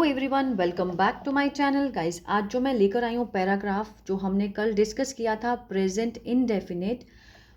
Everyone, welcome back to my channel guys. आज जो मैं लेकर आई हूँ पैराग्राफ जो हमने कल डिस्कस किया था प्रेजेंट इंडेफिनिट,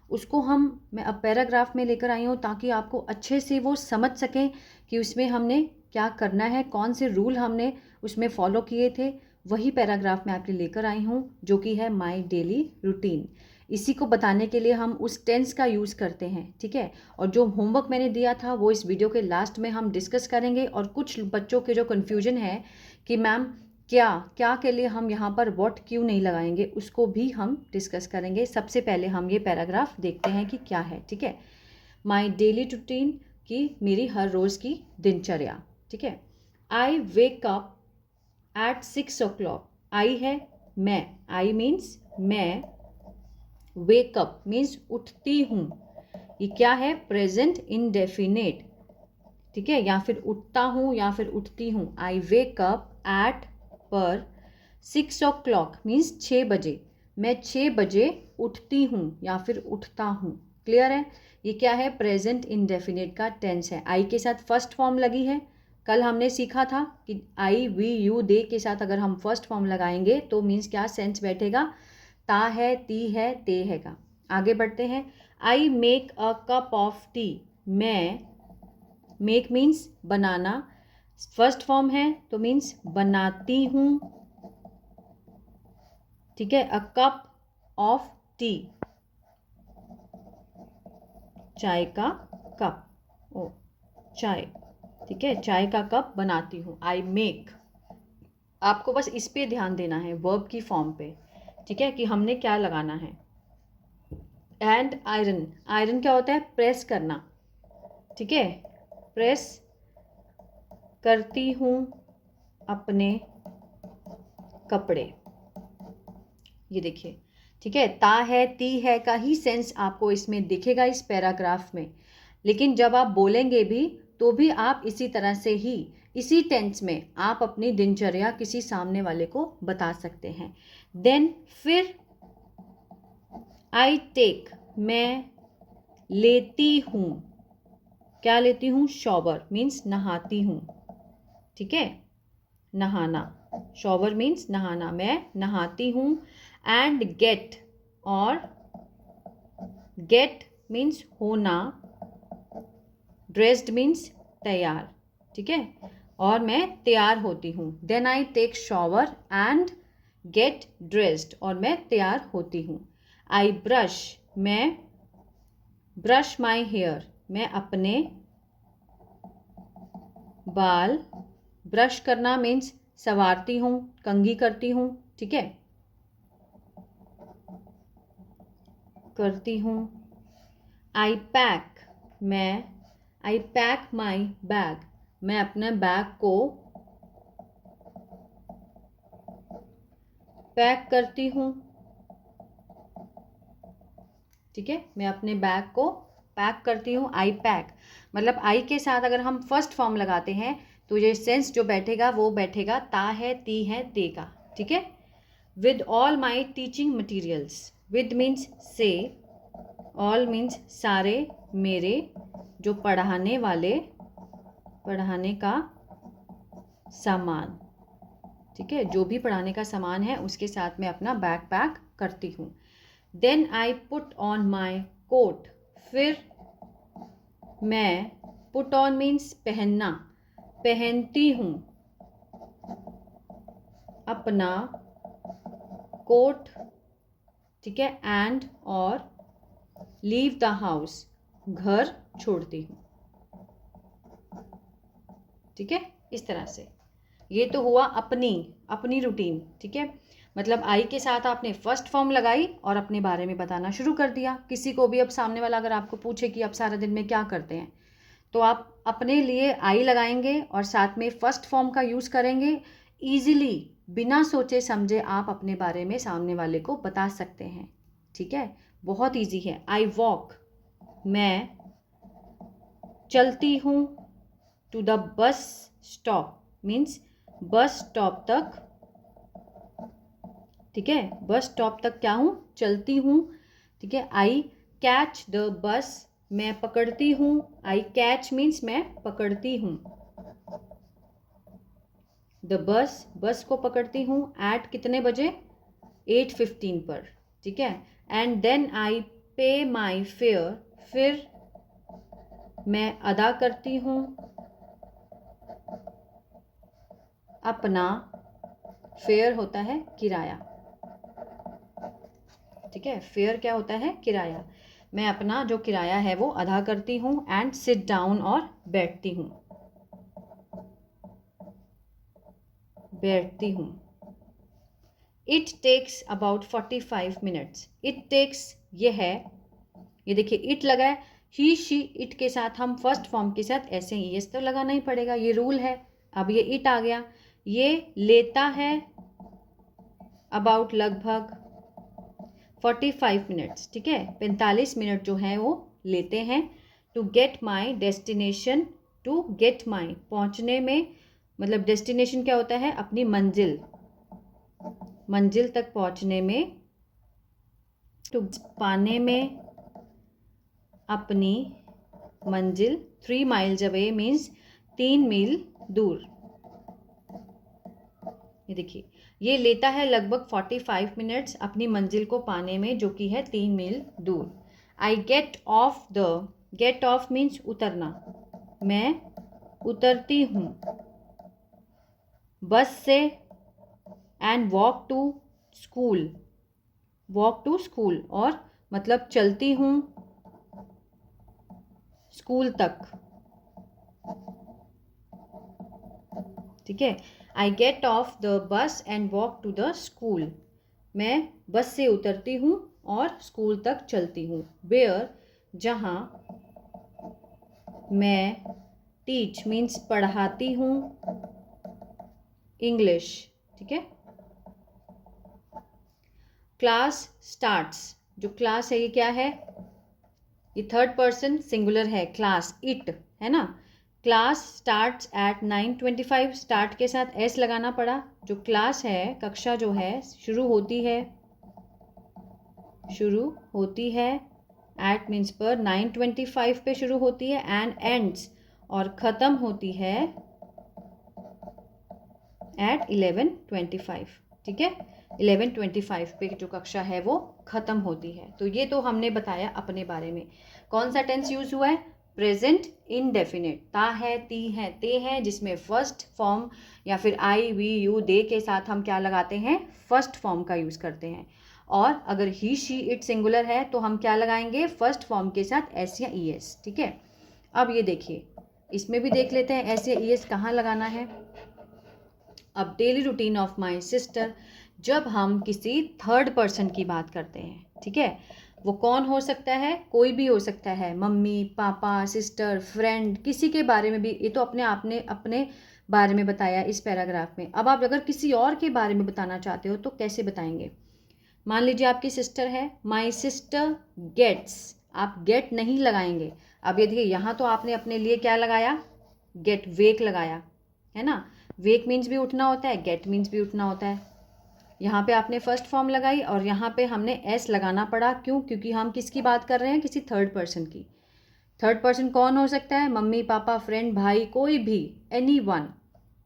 उसको मैं अब पैराग्राफ में लेकर आई हूँ ताकि आपको अच्छे से वो समझ सकें कि उसमें हमने क्या करना है, कौन से रूल हमने उसमें फॉलो किए थे। वही पैराग्राफ मैं आपके लेकर आई हूँ जो कि है माय डेली रूटीन। इसी को बताने के लिए हम उस टेंस का यूज़ करते हैं, ठीक है। और जो होमवर्क मैंने दिया था वो इस वीडियो के लास्ट में हम डिस्कस करेंगे। और कुछ बच्चों के जो कन्फ्यूजन है कि मैम क्या क्या के लिए हम यहाँ पर व्हाट क्यों नहीं लगाएंगे, उसको भी हम डिस्कस करेंगे। सबसे पहले हम ये पैराग्राफ देखते हैं कि क्या है, ठीक है। माई डेली रूटीन की मेरी हर रोज़ की दिनचर्या, ठीक है। आई वेक अप एट 6 o'clock। आई है मैं, आई मीन्स मैं, वेकअप मीन्स उठती हूँ। ये क्या है? प्रेजेंट इंडेफिनेट, ठीक है। या फिर उठता हूँ या फिर उठती हूँ। आई वेक अप एट पर 6 o'clock मीन्स 6 बजे। मैं 6 बजे उठती हूँ या फिर उठता हूँ। क्लियर है? ये क्या है? प्रेजेंट इंडेफिनेट का टेंस है। आई के साथ फर्स्ट फॉर्म लगी है। कल हमने सीखा था कि आई वी यू दे के साथ अगर हम फर्स्ट फॉर्म लगाएंगे तो मीन्स क्या सेंस बैठेगा? ता है, ती है, ते है का। आगे बढ़ते हैं। I make a cup of T. मैं, मेक मीन्स बनाना, फर्स्ट फॉर्म है तो मीन्स बनाती हूँ, ठीक है। अ कप ऑफ टी, चाय का कप, ओ चाय, ठीक है। चाय का कप बनाती हूँ। आई मेक, आपको बस इस पे ध्यान देना है, वर्ब की फॉर्म पे, ठीक है, कि हमने क्या लगाना है। एंड आयरन, आयरन क्या होता है? प्रेस करना, ठीक है। प्रेस करती हूँ अपने कपड़े। ये देखिए, ठीक है। ता है, ती है का ही सेंस आपको इसमें दिखेगा इस पैराग्राफ में। लेकिन जब आप बोलेंगे भी तो भी आप इसी तरह से ही, इसी टेंस में आप अपनी दिनचर्या किसी सामने वाले को बता सकते हैं। देन फिर आई टेक, मैं लेती हूँ। क्या लेती हूँ? शॉवर मीन्स नहाती हूँ, ठीक है। नहाना, शॉवर मीन्स नहाना, मैं नहाती हूँ। एंड गेट, और गेट मीन्स होना, ड्रेस्ड मीन्स तैयार, ठीक है। और मैं तैयार होती हूँ। Then I take shower and get dressed, और मैं तैयार होती हूँ। आई ब्रश, मैं ब्रश माई हेयर, मैं अपने बाल, ब्रश करना मीन्स संवारती हूँ, कंघी करती हूँ, ठीक है, करती हूँ। आई पैक, मैं आई पैक माई बैग, मैं अपने बैग को पैक करती हूँ, ठीक है। मैं अपने बैग को पैक करती हूँ। आई पैक मतलब आई के साथ अगर हम फर्स्ट फॉर्म लगाते हैं तो ये सेंस जो बैठेगा वो बैठेगा ता है, ती है, ते का, ठीक है। With all my teaching materials, with means से, ऑल मीन्स सारे मेरे, जो पढ़ाने वाले, पढ़ाने का सामान, ठीक है। जो भी पढ़ाने का सामान है उसके साथ मैं अपना बैग पैक करती हूँ। Then I put on my coat, फिर मैं, पुट ऑन मीन्स पहनना, पहनती हूँ अपना कोट, ठीक है। एंड और लीव द हाउस, घर छोड़ती हूँ, ठीक है। इस तरह से ये तो हुआ अपनी अपनी रूटीन, ठीक है। मतलब आई के साथ आपने फर्स्ट फॉर्म लगाई और अपने बारे में बताना शुरू कर दिया। किसी को भी अब सामने वाला अगर आपको पूछे कि आप सारा दिन में क्या करते हैं तो आप अपने लिए आई लगाएंगे और साथ में फर्स्ट फॉर्म का यूज़ करेंगे। ईजिली बिना सोचे समझे आप अपने बारे में सामने वाले को बता सकते हैं, ठीक है। बहुत ईजी है। आई वॉक, मैं चलती हूँ to the bus stop, means bus stop तक, ठीक है। बस स्टॉप तक क्या हूँ? चलती हूँ, ठीक है। आई कैच द बस, मैं पकड़ती हूँ। आई कैच मीन्स मैं पकड़ती हूँ द बस, बस को पकड़ती हूँ एट कितने बजे, 8:15 पर, ठीक है। एंड देन आई पे माई फेयर, फिर मैं अदा करती हूँ अपना, फेयर होता है किराया, ठीक है। फेयर क्या होता है, किराया। मैं अपना जो किराया है वो अदा करती हूँ। एंड सिट डाउन, और बैठती हूँ, बैठती हूँ। It takes about 45 minutes. It takes ये है, ये देखिए इट लगा है, ही शी इट के साथ हम फर्स्ट फॉर्म के साथ ऐसे ही एस तो लगाना ही पड़ेगा, ये रूल है। अब ये इट आ गया, ये लेता है अबाउट लगभग 45 मिनट्स, ठीक है, 45 मिनट जो है वो लेते हैं। To get my destination, to get my पहुँचने में, मतलब डेस्टिनेशन क्या होता है, अपनी मंजिल, मंजिल तक पहुँचने में, टू पाने में अपनी मंजिल। 3 miles अवे मीन्स 3 मील दूर। ये देखिए ये लेता है लगभग 45 मिनट्स अपनी मंजिल को पाने में, जो कि है 3 मील दूर। I get off the, get off means उतरना, मैं उतरती हूँ बस से। And walk to school, walk to school, और मतलब चलती हूँ स्कूल तक, ठीक है। I get off the bus and walk to the school, मैं बस से उतरती हूँ और स्कूल तक चलती हूँ। वेयर, जहाँ। मैं टीच मीन्स पढ़ाती हूँ इंग्लिश, ठीक है। क्लास स्टार्ट्स, जो क्लास है ये क्या है, ये थर्ड पर्सन सिंगुलर है, क्लास इट है ना। क्लास स्टार्ट्स एट 9:25, स्टार्ट के साथ एस लगाना पड़ा। जो क्लास है, कक्षा जो है, शुरू होती है, शुरू होती है एट मीन्स पर, 9:25 पे शुरू होती है। एंड एंड्स, और ख़त्म होती है एट 11:25, ठीक है। 11:25 पे जो कक्षा है वो ख़त्म होती है। तो ये तो हमने बताया अपने बारे में। कौन सा टेंस यूज़ हुआ है, प्रेजेंट इनडेफिनेट, ता है, ती है, ते है, जिसमें फर्स्ट फॉर्म या फिर आई, वी, यू, दे के साथ हम क्या लगाते हैं, फर्स्ट फॉर्म का यूज़ करते हैं। और अगर ही, शी, इट सिंगुलर है तो हम क्या लगाएंगे, फर्स्ट फॉर्म के साथ एस या ई एस, ठीक है। अब ये देखिए इसमें भी देख लेते हैं एस या ई एस कहाँ लगाना है। अब daily routine of my sister, जब हम किसी थर्ड पर्सन की बात करते हैं, ठीक है, वो कौन हो सकता है, कोई भी हो सकता है, मम्मी, पापा, सिस्टर, फ्रेंड, किसी के बारे में भी। ये तो आपने अपने बारे में बताया इस पैराग्राफ में। अब आप अगर किसी और के बारे में बताना चाहते हो तो कैसे बताएंगे। मान लीजिए आपकी सिस्टर है, माई सिस्टर गेट्स, आप गेट नहीं लगाएंगे। अब ये देखिए यहाँ तो आपने अपने लिए क्या लगाया, गेट, वेक लगाया है ना। वेक मीन्स भी उठना होता है, गेट मीन्स भी उठना होता है। यहाँ पे आपने फर्स्ट फॉर्म लगाई और यहाँ पे हमने एस लगाना पड़ा, क्यों, क्योंकि हम किसकी बात कर रहे हैं, किसी थर्ड पर्सन की। थर्ड पर्सन कौन हो सकता है, मम्मी, पापा, फ्रेंड, भाई, कोई भी, एनी वन,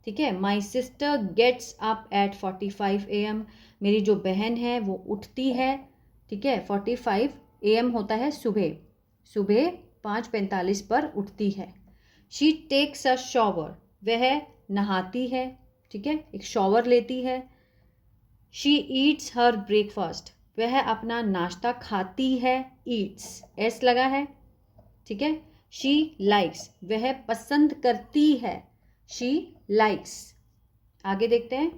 ठीक है। My sister gets up at 45 AM, मेरी जो बहन है वो उठती है, ठीक है, 45 AM होता है सुबह, सुबह 5:45 पर उठती है। शी टेक्स अ शॉवर, वह नहाती है, ठीक है, एक शॉवर लेती है। शी ईट्स हर ब्रेकफास्ट, वह अपना नाश्ता खाती है, ईट्स एस लगा है, ठीक है। शी लाइक्स, वह पसंद करती है, शी लाइक्स। आगे देखते हैं।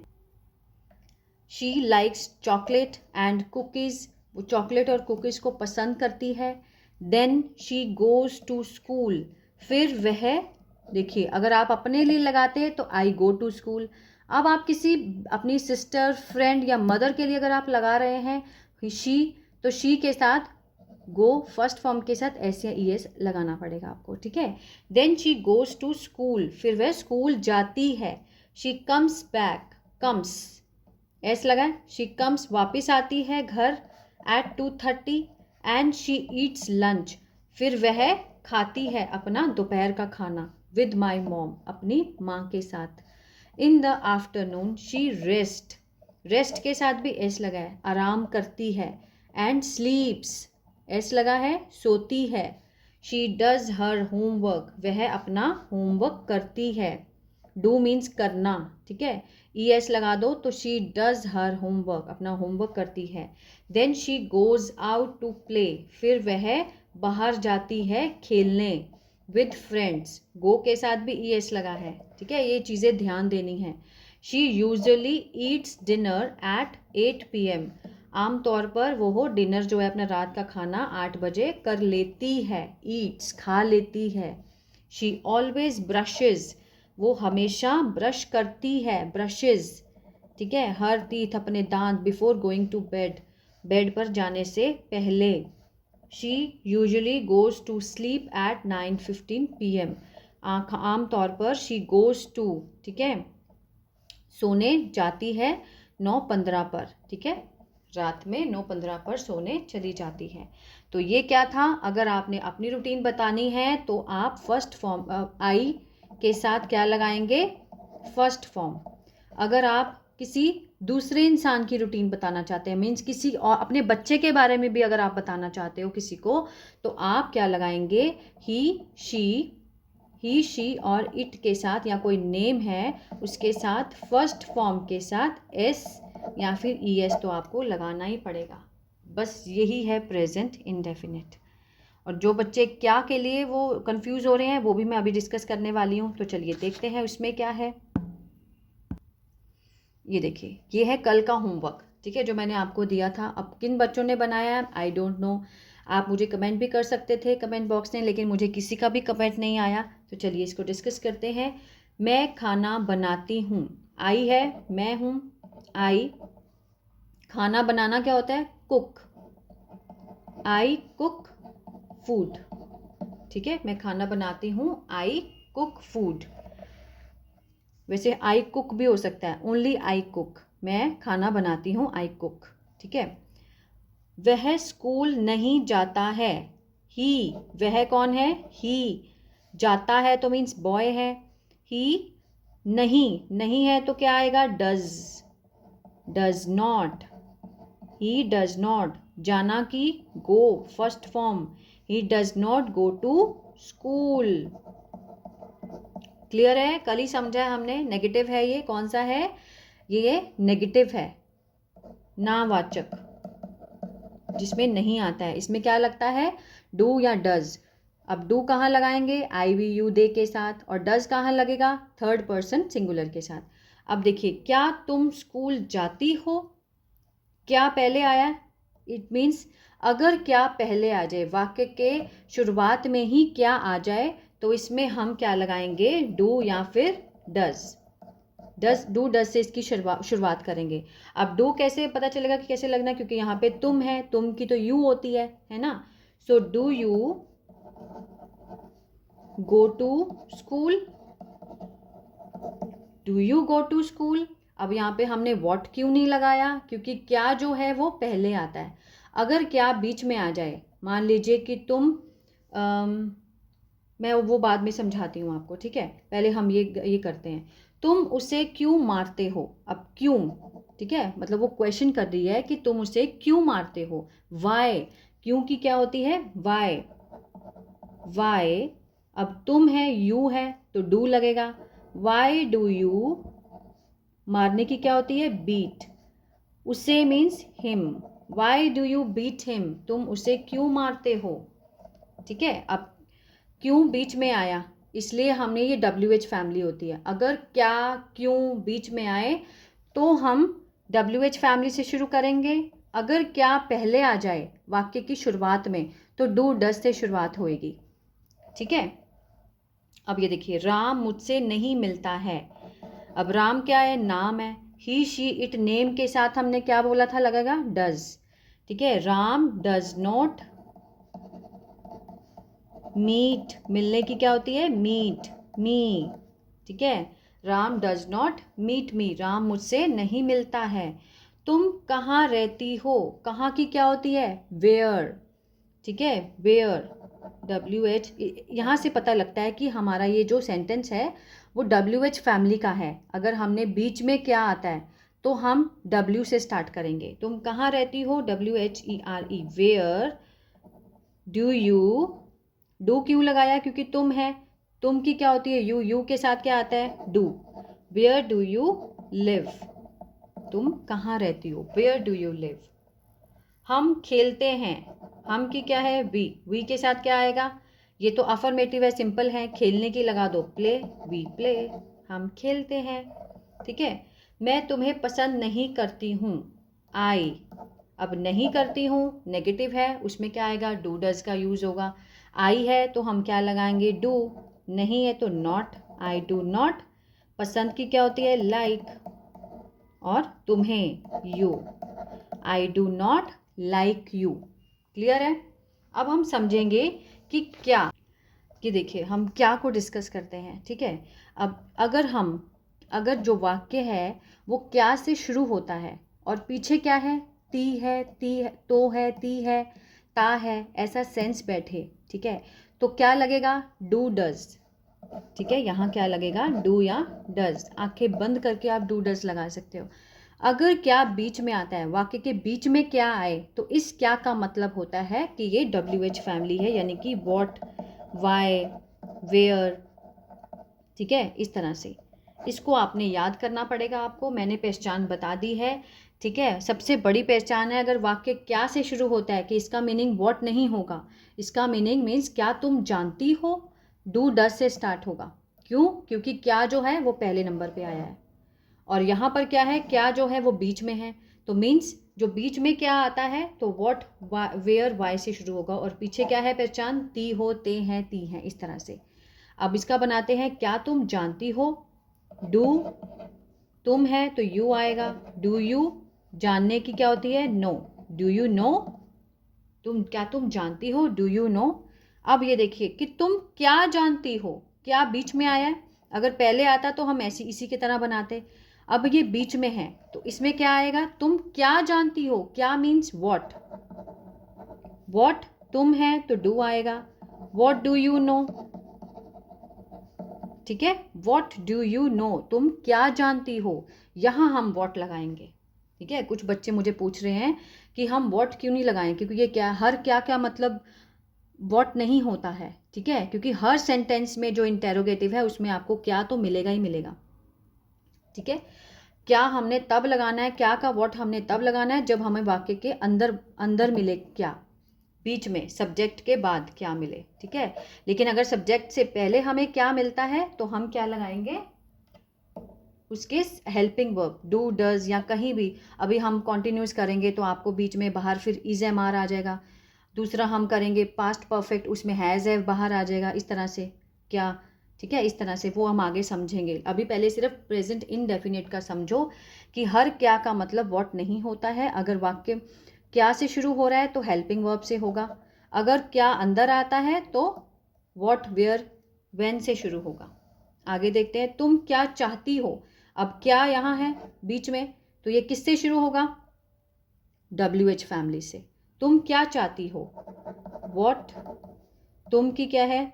She likes chocolate and cookies, वो चॉकलेट और कुकीज़ को पसंद करती है। Then she goes to school, फिर वह, देखिए अगर आप अपने लिए लगाते हैं तो आई गो टू स्कूल। अब आप किसी अपनी सिस्टर, फ्रेंड या मदर के लिए अगर आप लगा रहे हैं शी, तो शी के साथ गो फर्स्ट फॉर्म के साथ एस या ई एस लगाना पड़ेगा आपको, ठीक है। Then she goes to school, फिर वह स्कूल जाती है। She comes back, comes S लगा, शी कम्स वापस आती है घर at 2:30। And she eats lunch, फिर वह खाती है अपना दोपहर का खाना विद माई मॉम, अपनी माँ के साथ। In the afternoon she rest, rest के साथ भी एस लगा है, आराम करती है। एंड स्लीप्स, एस लगा है, सोती है। शी डज हर होमवर्क, वह अपना होमवर्क करती है। डू मीन्स करना, ठीक है, ई एस लगा दो तो शी डज हर होमवर्क, अपना होमवर्क करती है। Then she goes out to play, फिर वह बाहर जाती है खेलने। विद फ्रेंड्स, गो के साथ भी ई एस लगा है, ठीक है, ये चीज़ें ध्यान देनी है। She usually Yeats dinner eight 8 PM, आमतौर पर वो डिनर जो है अपना रात का खाना 8 बजे कर लेती है। ईट्स, खा लेती है। शी ऑलवेज ब्रशेज, वो हमेशा ब्रश करती है, ब्रशेज, ठीक है, हर टीथ, अपने दांत, before going to bed, bed पर जाने से पहले। She usually goes to sleep at 9:15 PM, आम तौर पर शी गोज़ टू, ठीक है, सोने जाती है 9:15 पर, ठीक है, रात में 9:15 पर सोने चली जाती है। तो ये क्या था, अगर आपने अपनी रूटीन बतानी है तो आप फर्स्ट फॉर्म आई के साथ क्या लगाएंगे, फर्स्ट फॉर्म। अगर आप किसी दूसरे इंसान की रूटीन बताना चाहते हैं, मीन्स किसी और अपने बच्चे के बारे में भी अगर आप बताना चाहते हो किसी को, तो आप क्या लगाएंगे, ही शी और इट के साथ, या कोई नेम है उसके साथ फर्स्ट फॉर्म के साथ एस या फिर ई एस तो आपको लगाना ही पड़ेगा। बस यही है प्रेजेंट इंडेफिनिट। और जो बच्चे क्या के लिए वो कंफ्यूज हो रहे हैं वो भी मैं अभी डिस्कस करने वाली हूँ। तो चलिए देखते हैं उसमें क्या है। ये देखिए, ये है कल का होमवर्क, ठीक है, जो मैंने आपको दिया था। अब किन बच्चों ने बनाया है आई डोंट नो, आप मुझे कमेंट भी कर सकते थे कमेंट बॉक्स में, लेकिन मुझे किसी का भी कमेंट नहीं आया। तो चलिए इसको डिस्कस करते हैं। मैं खाना बनाती हूँ, आई है, मैं हूँ, आई। खाना बनाना क्या होता है, कुक, आई कुक फूड, ठीक है, मैं खाना बनाती हूँ, आई कुक फूड। वैसे आई कुक भी हो सकता है, ओनली आई कुक, मैं खाना बनाती हूँ, आई कुक, ठीक है। वह स्कूल नहीं जाता है, ही, वह कौन है, ही, जाता है तो मीन्स बॉय है। ही नहीं है तो क्या आएगा, does not, he does not, जाना की go, first form, he does not go to school. Clear है, कल ही समझा है हमने। नेगेटिव है, ये कौन सा है, ये नेगेटिव है, नावाचक, जिसमें नहीं आता है। इसमें क्या लगता है, डू या डज। अब डू कहाँ लगाएंगे, आई वी यू दे के साथ, और डज कहाँ लगेगा, थर्ड पर्सन सिंगुलर के साथ। अब देखिए, क्या तुम स्कूल जाती हो, क्या पहले आया, इट मीन्स अगर क्या पहले आ जाए, वाक्य के शुरुआत में ही क्या आ जाए, तो इसमें हम क्या लगाएंगे, डू या फिर डज, डू डज से इसकी शुरुआत करेंगे। अब डू कैसे पता चलेगा कि कैसे लगना, क्योंकि यहाँ पे तुम है, तुम की तो यू होती है ना। So do you go to school, do you go to school. अब यहाँ पे हमने व्हाट क्यों नहीं लगाया, क्योंकि क्या जो है वो पहले आता है। अगर क्या बीच में आ जाए, मान लीजिए कि तुम मैं वो बाद में समझाती हूँ आपको, ठीक है, पहले हम ये करते हैं। तुम उसे क्यों मारते हो, अब क्यों, ठीक है, मतलब वो क्वेश्चन कर रही है कि तुम उसे क्यों मारते हो। वाई, क्यों की क्या होती है, वाई। अब तुम है, यू है, तो डू लगेगा। वाई डू यू, मारने की क्या होती है, बीट, उसे means him. Why do you beat him, तुम उसे क्यों मारते हो, ठीक है। अब क्यों बीच में आया, इसलिए हमने ये WH फैमिली होती है। अगर क्या क्यों बीच में आए तो हम WH फैमिली से शुरू करेंगे। अगर क्या पहले आ जाए वाक्य की शुरुआत में तो डू डज से शुरुआत होएगी, ठीक है। अब ये देखिए, राम मुझसे नहीं मिलता है। अब राम क्या है, नाम है। ही शी इट नेम के साथ हमने क्या बोला था, लगेगा डज, ठीक है। राम डज नॉट मीट, मिलने की क्या होती है, मीट मी, ठीक है। Ram does not meet me, Ram मुझसे नहीं मिलता है। तुम कहाँ रहती हो, कहाँ की क्या होती है, वेयर, ठीक है, वेयर, WH। यहाँ से पता लगता है कि हमारा ये जो सेंटेंस है वो WH फैमिली का है। अगर हमने बीच में क्या आता है तो हम W से स्टार्ट करेंगे। तुम कहाँ रहती हो, WHERE, where do you, do क्यों लगाया, क्योंकि तुम है, तुम की क्या होती है यू, यू के साथ क्या आता है do. Where do you live, तुम कहाँ रहती हो, वेयर डू यू लिव। हम खेलते हैं, हम की क्या है वी के साथ क्या आएगा, ये तो अफर्मेटिव है, सिंपल है, खेलने की लगा दो प्ले, वी प्ले, हम खेलते हैं। ठीक है। मैं तुम्हें पसंद नहीं करती हूँ, आई, अब नहीं करती हूँ नेगेटिव है, उसमें क्या आएगा डू डज का यूज होगा। आई है तो हम क्या लगाएंगे डू, नहीं है तो नॉट, आई डू नॉट। पसंद की क्या होती है लाइक, और तुम्हें you, I do not like you. Clear है। अब हम समझेंगे कि क्या, कि देखिए हम क्या को डिस्कस करते हैं। ठीक है। अब अगर जो वाक्य है वो क्या से शुरू होता है और पीछे क्या है ती है, ती है, तो है, ती है, ता है, ऐसा सेंस बैठे। ठीक है। तो क्या लगेगा डू डज। ठीक है। यहाँ क्या लगेगा डू या डज, आंखें बंद करके आप डू डज लगा सकते हो। अगर क्या बीच में आता है, वाक्य के बीच में क्या आए, तो इस क्या का मतलब होता है कि ये WH फैमिली है, यानी कि वॉट, वाई, वेयर। ठीक है। इस तरह से इसको आपने याद करना पड़ेगा आपको, मैंने पहचान बता दी है। ठीक है। सबसे बड़ी पहचान है, अगर वाक्य क्या से शुरू होता है कि इसका मीनिंग वॉट नहीं होगा, इसका मीनिंग मीन्स क्या तुम जानती हो, डू डज से स्टार्ट होगा। क्यों, क्योंकि क्या जो है वो पहले नंबर पे आया है, और यहाँ पर क्या है क्या जो है वो बीच में है, तो मीन्स जो बीच में क्या आता है तो वॉट, वेयर, वाई से शुरू होगा, और पीछे क्या है पहचान, ती हो, ते हैं, ती हैं, इस तरह से। अब इसका बनाते हैं, क्या तुम जानती हो, डू, तुम है तो यू आएगा, डू यू, जानने की क्या होती है नो, डू यू नो, क्या तुम जानती हो, डू यू नो। अब ये देखिए कि तुम क्या जानती हो, क्या बीच में आया है, अगर पहले आता तो हम ऐसी इसी की तरह बनाते। अब ये बीच में है तो इसमें क्या आएगा, तुम क्या जानती हो, क्या मीन्स वॉट, वॉट, तुम है तो डू आएगा, वॉट डू यू नो। ठीक है। वॉट डू यू नो, तुम क्या जानती हो, यहाँ हम वॉट लगाएंगे। ठीक है। कुछ बच्चे मुझे पूछ रहे हैं कि हम वॉट क्यों नहीं लगाएं, क्योंकि ये क्या, हर क्या क्या मतलब वॉट नहीं होता है। ठीक है। क्योंकि हर सेंटेंस में जो इंटेरोगेटिव है उसमें आपको क्या तो मिलेगा ही मिलेगा। ठीक है। क्या हमने तब लगाना है, क्या का वॉट हमने तब लगाना है जब हमें वाक्य के अंदर अंदर मिले क्या, बीच में सब्जेक्ट के बाद क्या मिले। ठीक है। लेकिन अगर सब्जेक्ट से पहले हमें क्या मिलता है तो हम क्या लगाएंगे, उसके हेल्पिंग वर्ब, डू डज, या कहीं भी अभी हम कॉन्टिन्यूस करेंगे तो आपको बीच में बाहर फिर इज एम आर आ जाएगा। दूसरा हम करेंगे पास्ट परफेक्ट, उसमें हैज़ हैव बाहर आ जाएगा, इस तरह से क्या। ठीक है। इस तरह से वो हम आगे समझेंगे। अभी पहले सिर्फ प्रेजेंट इनडेफिनिट का समझो कि हर क्या का मतलब व्हाट नहीं होता है। अगर वाक्य क्या से शुरू हो रहा है तो हेल्पिंग वर्ब से होगा, अगर क्या अंदर आता है तो व्हाट, वेयर, व्हेन से शुरू होगा। आगे देखते हैं, तुम क्या चाहती हो। अब क्या यहाँ है बीच में, तो ये किससे शुरू होगा, WH फैमिली से। तुम क्या चाहती हो, वॉट, तुम की क्या है,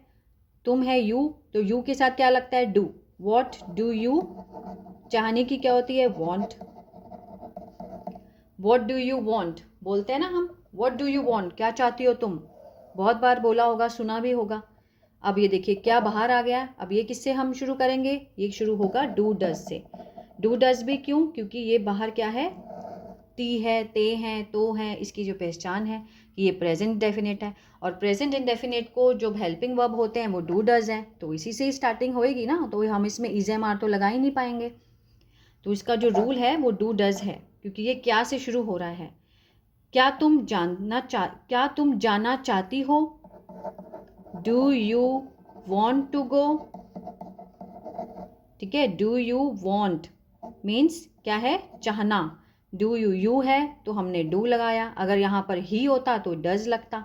तुम है यू, तो यू के साथ क्या लगता है डू, वॉट डू यू, चाहने की क्या होती है want, what do you want, बोलते हैं ना हम, वॉट डू यू वॉन्ट, क्या चाहती हो तुम, बहुत बार बोला होगा, सुना भी होगा। अब ये देखिए क्या बाहर आ गया। अब ये किससे हम शुरू करेंगे, ये शुरू होगा डू डज से। डू डज भी क्यों, क्योंकि ये बाहर क्या है, ती है, ते हैं, तो हैं, इसकी जो पहचान है कि ये प्रेजेंट डेफिनेट है, और प्रेजेंट इंडेफिनेट को जो हेल्पिंग वर्ब होते हैं वो डू डज हैं, तो इसी से ही स्टार्टिंग होएगी ना, तो हम इसमें इज एम आर तो लगा ही नहीं पाएंगे। तो इसका जो रूल है वो डू डज है, क्योंकि ये क्या से शुरू हो रहा है। क्या तुम जाना चाहती हो, do you want to go. ठीक है। डू यू वॉन्ट मीन्स क्या है, चाहना, डू यू है तो हमने डू लगाया, अगर यहाँ पर ही होता तो डज लगता।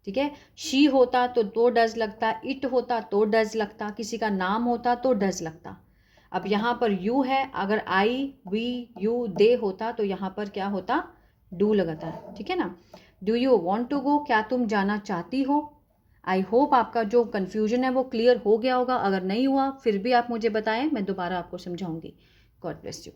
ठीक है। शी होता तो डज लगता, इट होता तो डज लगता, किसी का नाम होता तो डज लगता। अब यहाँ पर यू है, अगर आई, वी, यू, दे होता तो यहाँ पर क्या होता, डू लगाता है। ठीक है ना। Do you want to go, क्या तुम जाना चाहती हो। आई होप आपका जो कन्फ्यूजन है वो क्लियर हो गया होगा। अगर नहीं हुआ फिर भी आप मुझे बताएं, मैं दोबारा आपको समझाऊंगी। God bless you.